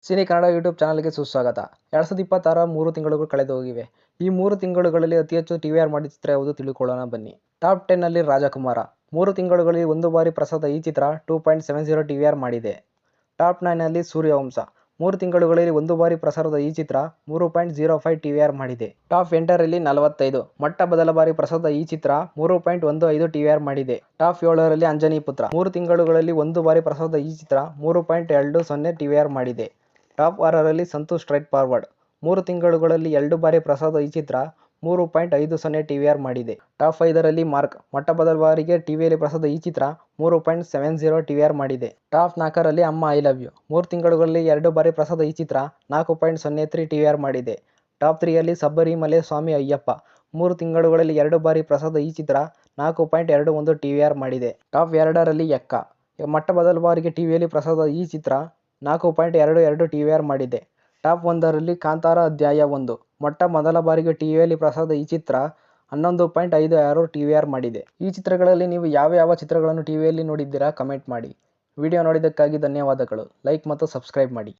Cine Kannada YouTube ಚಾನಲ್ಗೆ ಸುಸ್ವಾಗತ. 2026 3 ತಿಂಗಳುಗಳು ಕಳೆದು ಹೋಗಿವೆ. ಈ 3 ತಿಂಗಳುಗಳಲ್ಲಿ ಅತಿ ಹೆಚ್ಚು ಟಿವಿಆರ್ ಮಾಡಿದ ಚಿತ್ರ ಯಾವುದು ತಿಳಿದುಕೊಳ್ಳೋಣ ಬನ್ನಿ. ಟಾಪ್ 10 ನಲ್ಲಿ ರಾಜಕುಮಾರ. 3 ತಿಂಗಳುಗಳಲ್ಲಿ ಒಂದು ಬಾರಿ ಪ್ರಸಾದ ಈ ಚಿತ್ರ 2.70 ಟಿವಿಆರ್ ಮಾಡಿದೆ. ಟಾಪ್ 9 ನಲ್ಲಿ ಸೂರ್ಯವಂಶ. 3 ತಿಂಗಳುಗಳಲ್ಲಿ ಒಂದು ಬಾರಿ ಪ್ರಸಾರದ ಈ ಚಿತ್ರ 3.05 ಟಿವಿಆರ್ ಮಾಡಿದೆ. ಟಾಪ್ 8 ರಲ್ಲಿ 45. ಮೊಟ್ಟ ಮೊದಲ ಬಾರಿ ಪ್ರಸಾದ ಈ ಚಿತ್ರ 3.15 ಟಿವಿಆರ್ ಮಾಡಿದೆ. ಟಾಪ್ 7 ರಲ್ಲಿ ಅಂಜನಿ ಪುತ್ರ. 3 ತಿಂಗಳುಗಳಲ್ಲಿ ಒಂದು ಬಾರಿ ಪ್ರಸಾದ ಈ ಚಿತ್ರ 3.20 ಟಿವಿಆರ್ ಮಾಡಿದೆ. ಟಾಪ್ 6 ರಲ್ಲಿ ಸಂತೋಷ್ ಸ್ಟ್ರೈಟ್ ಫಾರ್ವರ್ಡ್. 3 ತಿಂಗಳುಗಳಲ್ಲಿ 2 ಬಾರಿ ಪ್ರಸಾದ ಈ ಚಿತ್ರ 3.50 ಟಿವಿಆರ್ ಮಾಡಿದೆ. ಟಾಪ್ 5 ರಲ್ಲಿ ಮಾರ್ಕ್. ಮೊಟ್ಟ ಮೊದಲ ಬಾರಿಗೆ ಟಿವಿಯಲ್ಲಿ ಪ್ರಸಾದ ಈ ಚಿತ್ರ 3.70 ಟಿವಿಆರ್ ಮಾಡಿದೆ. ಟಾಪ್ 4 ರಲ್ಲಿ ಅಮ್ಮ ಐ ಲವ್ ಯು. 3 ತಿಂಗಳುಗಳಲ್ಲಿ 2 ಬಾರಿ ಪ್ರಸಾದ ಈ ಚಿತ್ರ 4.03 ಟಿವಿಆರ್ ಮಾಡಿದೆ. ಟಾಪ್ 3 ರಲ್ಲಿ ಶಬರಿಮಲೆ ಸ್ವಾಮಿ ಅಯ್ಯಪ್ಪ. 3 ತಿಂಗಳುಗಳಲ್ಲಿ 2 ಬಾರಿ ಪ್ರಸಾದ ಈ ಚಿತ್ರ 4.21 ಟಿವಿಆರ್ ಮಾಡಿದೆ. ಟಾಪ್ 2 ರಲ್ಲಿ ಎಕ್ಕ. ಮೊಟ್ಟ ಮೊದಲ ಬಾರಿಗೆ ಟಿವಿಯಲ್ಲಿ ಪ್ರಸಾದ ಈ ಚಿತ್ರ 4.22 ಟಿವಿಆರ್ ಮಾಡಿದೆ. ಟಾಪ್ 1 ರಲ್ಲಿ ಕಾಂತಾರ ಅಧ್ಯಾಯ 1. ಮೊಟ್ಟ ಮೊದಲ ಬಾರಿಗೆ ಟಿವಿಯಲ್ಲಿ ಪ್ರಸಾದ ಈ ಚಿತ್ರ 11.56 ಟಿವಿಆರ್ ಮಾಡಿದೆ. ಈ ಚಿತ್ರಗಳಲ್ಲಿ ನೀವು ಯಾವ ಚಿತ್ರಗಳನ್ನು ಟಿವಿಯಲ್ಲಿ ನೋಡಿದ್ದೀರಾ ಕಮೆಂಟ್ ಮಾಡಿ. ವಿಡಿಯೋ ನೋಡಿದ್ದಕ್ಕಾಗಿ ಧನ್ಯವಾದಗಳು. ಲೈಕ್ ಮತ್ತು ಸಬ್ಸ್ಕ್ರೈಬ್ ಮಾಡಿ.